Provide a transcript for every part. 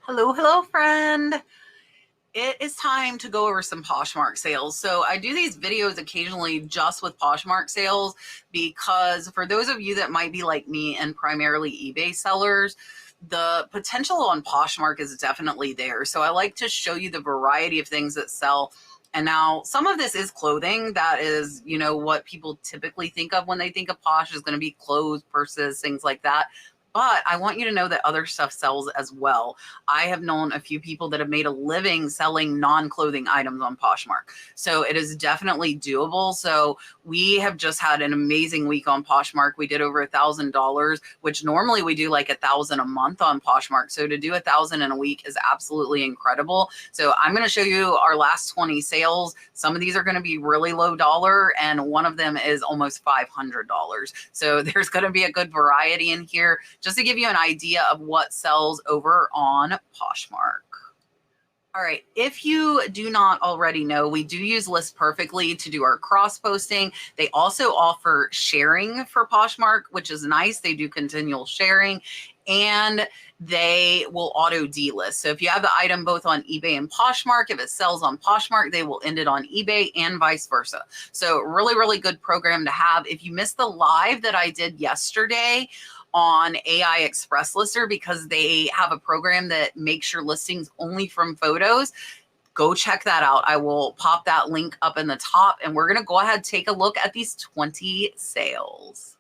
Hello, hello, friend. It is time to go over some Poshmark sales. So I do these videos occasionally just with Poshmark sales because for those of you that might be like me and primarily eBay sellers, the potential on Poshmark is definitely there. So I like to show you the variety of things that sell. And now some of this is clothing. That is, what people typically think of when they think of Posh is going to be clothes, purses, things like that. But I want you to know that other stuff sells as well. I have known a few people that have made a living selling non-clothing items on Poshmark. So it is definitely doable. So we have just had an amazing week on Poshmark. We did over $1,000, which normally we do like 1,000 a month on Poshmark. So to do 1,000 in a week is absolutely incredible. So I'm going to show you our last 20 sales. Some of these are going to be really low dollar, and one of them is almost $500. So there's going to be a good variety in here, just to give you an idea of what sells over on Poshmark. All right, if you do not already know, we do use List Perfectly to do our cross posting. They also offer sharing for Poshmark, which is nice. They do continual sharing, and they will auto delist. So if you have the item both on eBay and Poshmark, if it sells on Poshmark, they will end it on eBay and vice versa. So really, really good program to have. If you missed the live that I did yesterday on AI Express Lister, because they have a program that makes your listings only from photos, go check that out. I will pop that link up in the top, and we're going to go ahead and take a look at these 20 sales.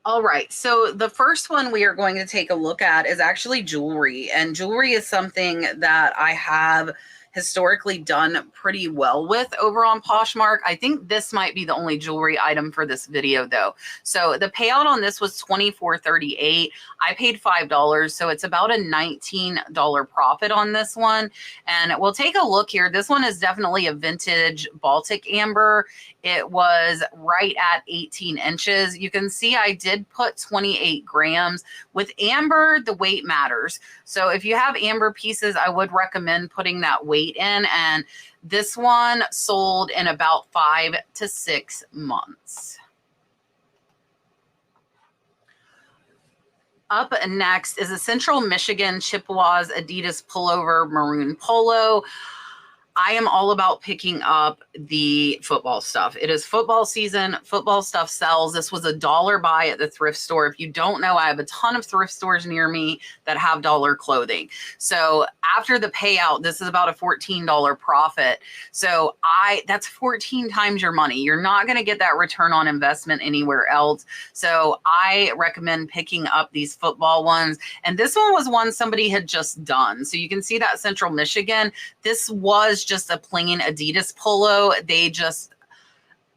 All right, so the first one we are going to take a look at is actually jewelry, and jewelry is something that I have historically done pretty well with over on Poshmark. I think this might be the only jewelry item for this video though. So the payout on this was $24.38. I paid $5, so it's about a $19 profit on this one. And we'll take a look here. This one is definitely a vintage Baltic amber. It was right at 18 inches. You can see I did put 28 grams. With amber, the weight matters. So if you have amber pieces, I would recommend putting that weight in, and this one sold in about 5 to 6 months. Up next is a Central Michigan Chippewas Adidas pullover maroon polo. I am all about picking up the football stuff. It is football season. Football stuff sells. This was $1 buy at the thrift store. If you don't know, I have a ton of thrift stores near me that have dollar clothing. So after the payout, this is about a $14 profit. So that's 14 times your money. You're not going to get that return on investment anywhere else. So I recommend picking up these football ones. And this one was one somebody had just done. So you can see that Central Michigan. This was just a plain Adidas polo. They just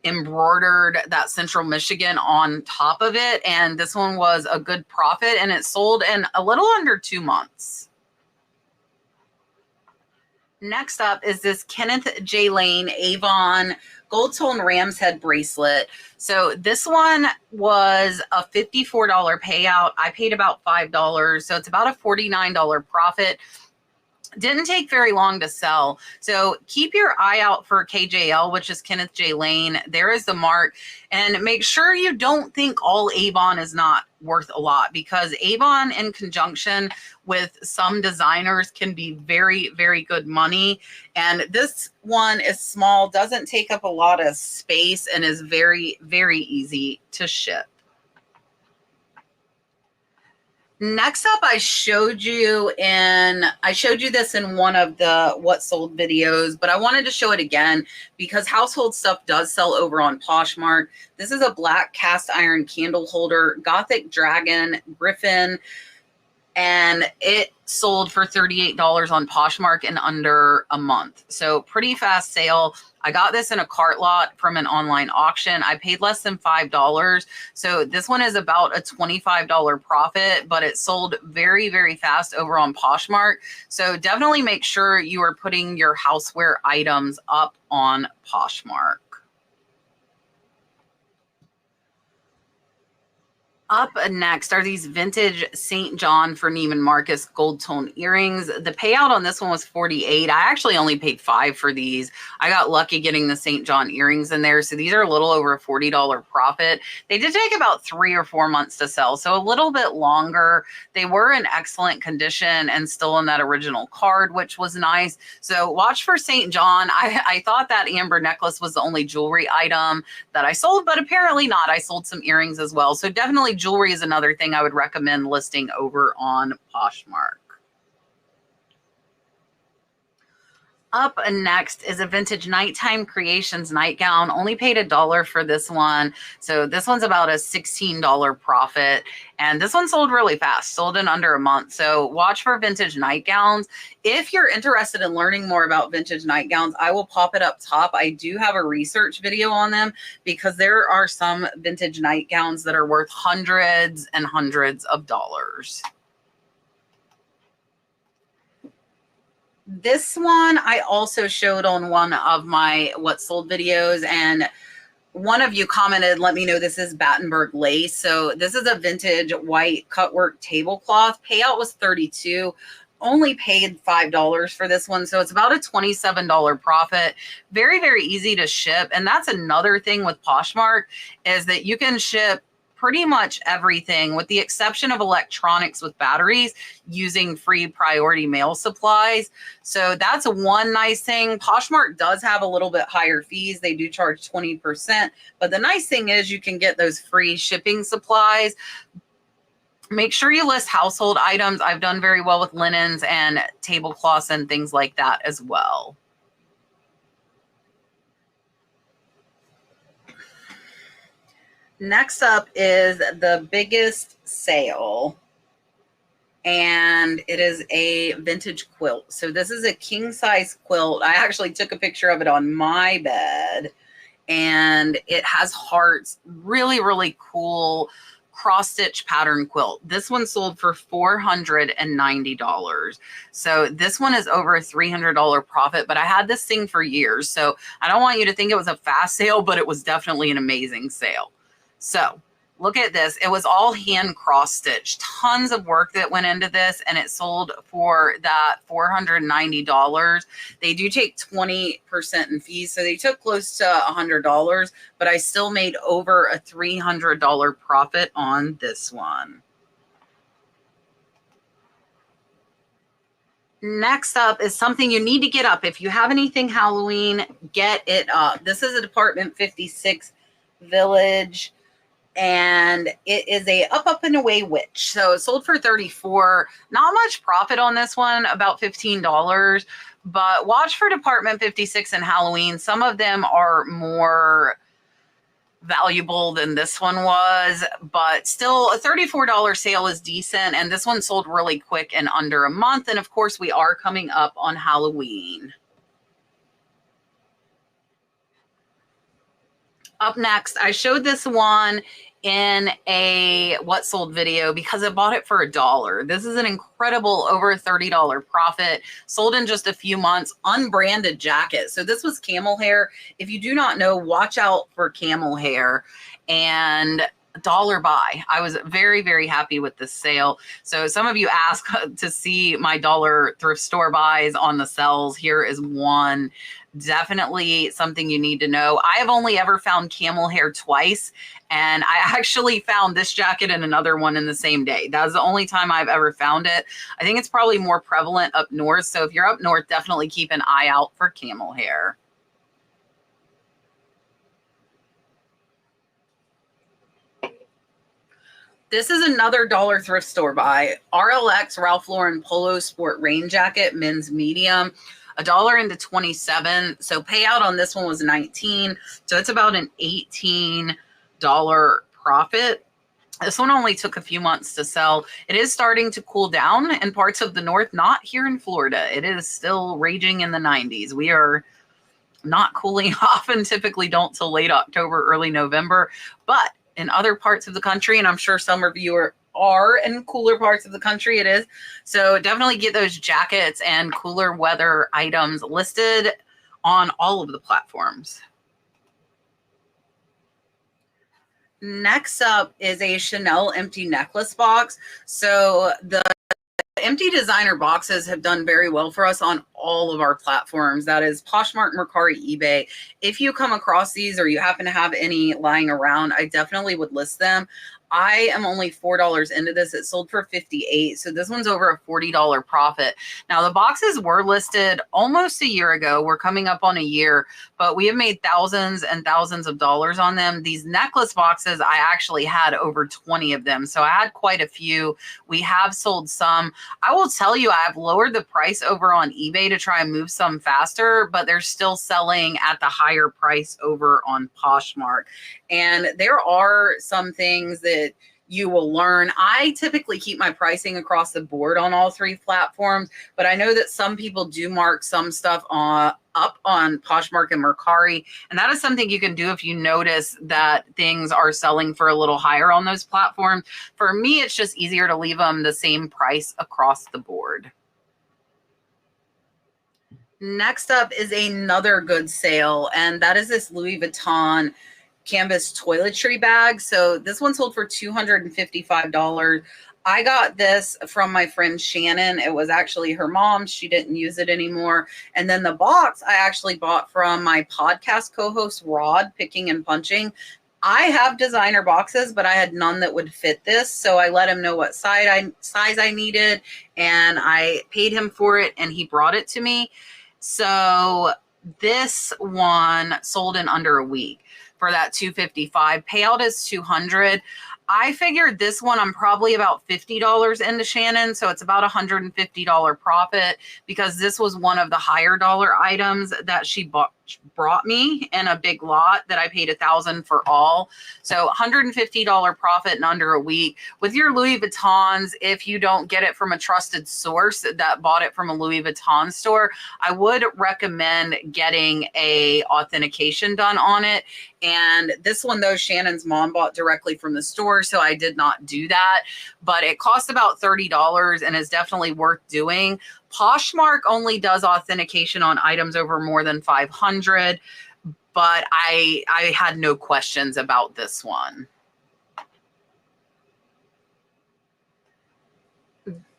embroidered that Central Michigan on top of it. And this one was a good profit, and it sold in a little under 2 months. Next up is this Kenneth J. Lane Avon gold tone ram's head bracelet. So this one was a $54 payout. I paid about $5. So it's about a $49 profit. Didn't take very long to sell. So keep your eye out for KJL, which is Kenneth J. Lane. There is the mark. And make sure you don't think all Avon is not worth a lot, because Avon in conjunction with some designers can be very, very good money. And this one is small, doesn't take up a lot of space, and is very, very easy to ship. Next up, I showed you this in one of the what sold videos, but I wanted to show it again because household stuff does sell over on Poshmark. This is a black cast iron candle holder, Gothic Dragon Griffin, and it sold for $38 on Poshmark in under a month. So pretty fast sale. I got this in a cart lot from an online auction. I paid less than $5. So this one is about a $25 profit, but it sold very, very fast over on Poshmark. So definitely make sure you are putting your houseware items up on Poshmark. Up next are these vintage St. John for Neiman Marcus gold tone earrings. The payout on this one was $48. I actually only paid $5 for these. I got lucky getting the St. John earrings in there. So these are a little over a $40 profit. They did take about 3 or 4 months to sell, so a little bit longer. They were in excellent condition and still in that original card, which was nice. So watch for St. John. I thought that amber necklace was the only jewelry item that I sold, but apparently not. I sold some earrings as well. So definitely jewelry is another thing I would recommend listing over on Poshmark. Up next is a vintage Nighttime Creations nightgown. Only paid $1 for this one. So this one's about a $16 profit. And this one sold really fast, sold in under a month. So watch for vintage nightgowns. If you're interested in learning more about vintage nightgowns, I will pop it up top. I do have a research video on them because there are some vintage nightgowns that are worth hundreds and hundreds of dollars. This one I also showed on one of my what sold videos, and one of you commented, let me know this is Battenberg lace. So this is a vintage white cutwork tablecloth. Payout was $32. Only paid $5 for this one. So it's about a $27 profit. Very, very easy to ship. And that's another thing with Poshmark is that you can ship pretty much everything with the exception of electronics with batteries using free priority mail supplies. So that's one nice thing. Poshmark does have a little bit higher fees. They do charge 20%, but the nice thing is you can get those free shipping supplies. Make sure you list household items. I've done very well with linens and tablecloths and things like that as well. Next up is the biggest sale, and it is a vintage quilt. So this is a king size quilt. I actually took a picture of it on my bed, and it has hearts. Really, really cool cross stitch pattern quilt. This one sold for $490. So this one is over a $300 profit, but I had this thing for years. So I don't want you to think it was a fast sale, but it was definitely an amazing sale. So look at this. It was all hand cross stitched. Tons of work that went into this, and it sold for that $490. They do take 20% in fees, so they took close to $100, but I still made over a $300 profit on this one. Next up is something you need to get up. If you have anything Halloween, get it up. This is a Department 56 Village, and it is a up and away witch. So it sold for $34. Not much profit on this one, about $15. But watch for Department 56 and Halloween. Some of them are more valuable than this one was, but still a $34 sale is decent. And this one sold really quick in under a month. And of course, we are coming up on Halloween. Up next, I showed this one in a what sold video because I bought it for $1. This is an incredible over $30 profit, sold in just a few months, unbranded jacket. So this was camel hair. If you do not know, watch out for camel hair. And $1 buy. I was very, very happy with this sale. So some of you ask to see my dollar thrift store buys on the sells. Here is one. Definitely something you need to know. I have only ever found camel hair twice, and I actually found this jacket and another one in the same day. That was the only time I've ever found it. I think it's probably more prevalent up north. So if you're up north, definitely keep an eye out for camel hair. This is another dollar thrift store buy. RLX Ralph Lauren Polo Sport Rain Jacket, men's medium. $1 into 27. So payout on this one was 19. So it's about an $18 profit. This one only took a few months to sell. It is starting to cool down in parts of the north, not here in Florida. It is still raging in the 90s. We are not cooling off and typically don't till late October, early November. But in other parts of the country, and I'm sure some of you are in cooler parts of the country, it is. So definitely get those jackets and cooler weather items listed on all of the platforms. Next up is a Chanel empty necklace box. So the empty designer boxes have done very well for us on all of our platforms. That is Poshmark, Mercari, eBay. If you come across these or you happen to have any lying around, I definitely would list them. I am only $4 into this. It sold for $58. So this one's over a $40 profit. Now the boxes were listed almost a year ago. We're coming up on a year, but we have made thousands and thousands of dollars on them. These necklace boxes, I actually had over 20 of them. So I had quite a few. We have sold some. I will tell you, I've lowered the price over on eBay to try and move some faster, but they're still selling at the higher price over on Poshmark. And there are some things that you will learn. I typically keep my pricing across the board on all three platforms, but I know that some people do mark some stuff up on Poshmark and Mercari, and that is something you can do if you notice that things are selling for a little higher on those platforms. For me, it's just easier to leave them the same price across the board. Next up is another good sale, and that is this Louis Vuitton canvas toiletry bag. So this one sold for $255. I got this from my friend Shannon. It was actually her mom. She didn't use it anymore. And then the box I actually bought from my podcast co-host Rod, Picking and Punching. I have designer boxes, but I had none that would fit this. So I let him know what size I needed, and I paid him for it, and he brought it to me. So this one sold in under a week for that $255. Payout is $200. I figured this one, I'm probably about $50 into Shannon, so it's about $150 profit, because this was one of the higher dollar items that she brought me in a big lot that I paid $1,000 for all. So $150 profit in under a week. With your Louis Vuittons, if you don't get it from a trusted source that bought it from a Louis Vuitton store, I would recommend getting a authentication done on it. And this one, though, Shannon's mom bought directly from the store, so I did not do that. But it cost about $30 and is definitely worth doing. Poshmark only does authentication on items over more than 500, but I had no questions about this one.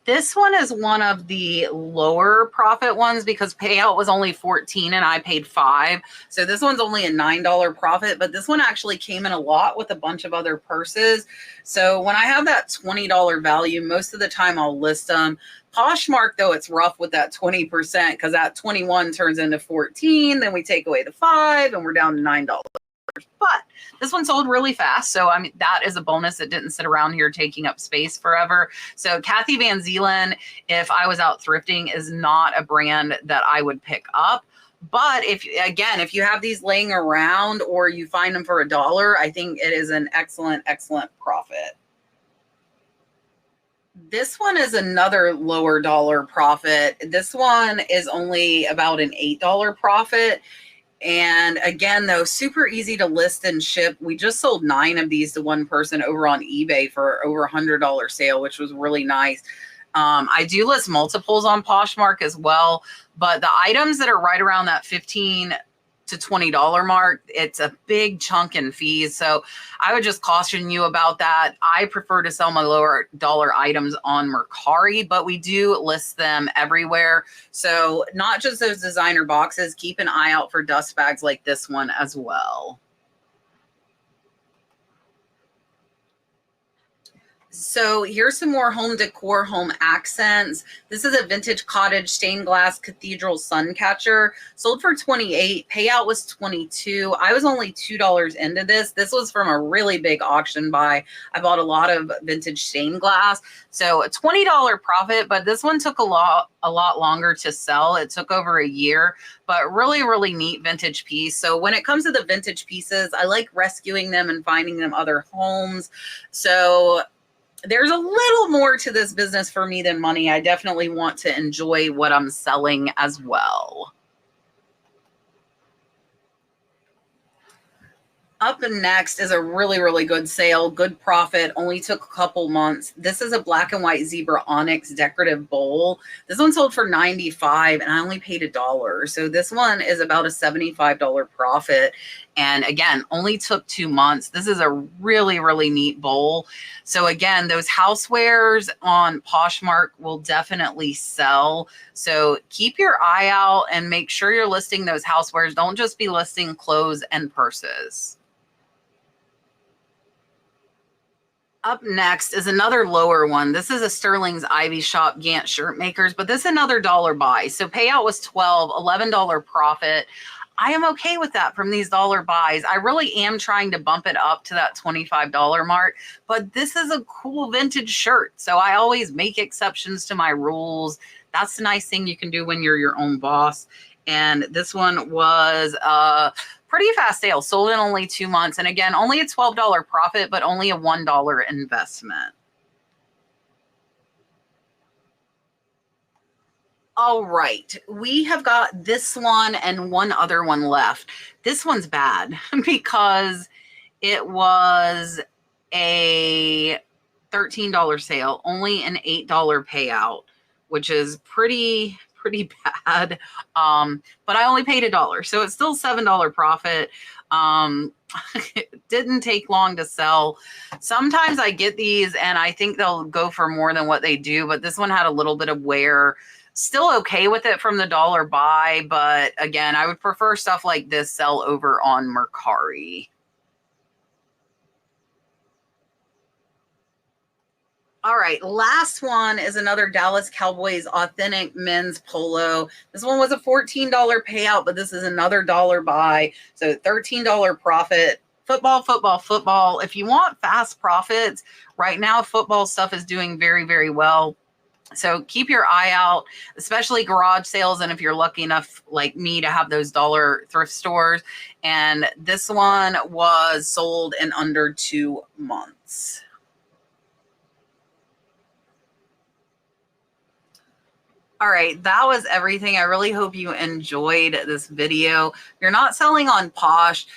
This one is one of the lower profit ones because payout was only 14 and I paid 5. So this one's only a $9 profit, but this one actually came in a lot with a bunch of other purses. So when I have that $20 value, most of the time I'll list them. Poshmark, though, it's rough with that 20% because that 21 turns into 14. Then we take away the 5 and we're down to $9. But this one sold really fast. So, I mean, that is a bonus. It didn't sit around here taking up space forever. So Kathy Van Zeelen, if I was out thrifting, is not a brand that I would pick up. But if you have these laying around or you find them for $1, I think it is an excellent, excellent profit. This one is another lower dollar profit. This one is only about an $8 profit. And again, though, super easy to list and ship. We just sold 9 of these to one person over on eBay for over $100 sale, which was really nice. I do list multiples on Poshmark as well, but the items that are right around that $15 to $20 mark, it's a big chunk in fees. So I would just caution you about that. I prefer to sell my lower dollar items on Mercari, but we do list them everywhere. So not just those designer boxes, keep an eye out for dust bags like this one as well. So here's some more home decor, home accents. This is a vintage cottage stained glass cathedral sun catcher. Sold for $28. Payout was $22. I was only $2 into this. This was from a really big auction buy. I bought a lot of vintage stained glass. So a $20 profit, but this one took a lot longer to sell. It took over a year, but really, really neat vintage piece. So when it comes to the vintage pieces, I like rescuing them and finding them other homes. So there's a little more to this business for me than money. I definitely want to enjoy what I'm selling as well. Up and next is a really, really good sale, good profit, only took a couple months. This is a black and white zebra onyx decorative bowl. This one sold for $95 and I only paid $1. So this one is about a $75 profit. And again, only took 2 months. This is a really, really neat bowl. So again, those housewares on Poshmark will definitely sell. So keep your eye out and make sure you're listing those housewares. Don't just be listing clothes and purses. Up next is another lower one. This is a Sterling's Ivy Shop Gant shirt makers, but this is another dollar buy. So payout was $12, $11 profit. I am okay with that from these dollar buys. I really am trying to bump it up to that $25 mark, but this is a cool vintage shirt. So I always make exceptions to my rules. That's the nice thing you can do when you're your own boss. And this one was pretty fast sale, sold in only 2 months. And again, only a $12 profit, but only a $1 investment. All right, we have got this one and one other one left. This one's bad because it was a $13 sale, only an $8 payout, which is pretty bad. But I only paid $1, so it's still $7 profit. It didn't take long to sell. Sometimes I get these and I think they'll go for more than what they do, but this one had a little bit of wear. Still okay with it from the dollar buy, but again, I would prefer stuff like this sell over on Mercari. All right, last one is another Dallas Cowboys authentic men's polo. This one was a $14 payout, but this is another dollar buy. So $13 profit. Football, football, football. If you want fast profits, right now football stuff is doing very, very well. So keep your eye out, especially garage sales. And if you're lucky enough, like me, to have those dollar thrift stores. And this one was sold in under 2 months. All right, that was everything. I really hope you enjoyed this video. If you're not selling on Posh,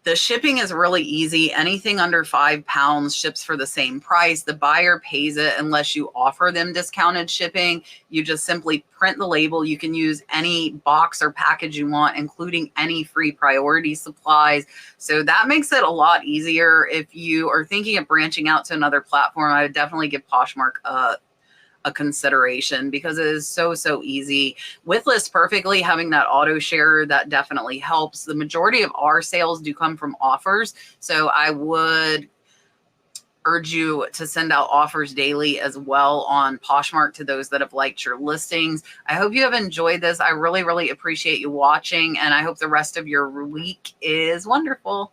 the shipping is really easy. Anything under 5 pounds ships for the same price. The buyer pays it unless you offer them discounted shipping. You just simply print the label. You can use any box or package you want, including any free priority supplies. So that makes it a lot easier. If you are thinking of branching out to another platform, I would definitely give Poshmark a consideration because it is so easy. With List Perfectly, having that auto share, that definitely helps. The majority of our sales do come from offers, so I would urge you to send out offers daily as well on Poshmark to those that have liked your listings. I hope you have enjoyed this. I really appreciate you watching, and I hope the rest of your week is wonderful.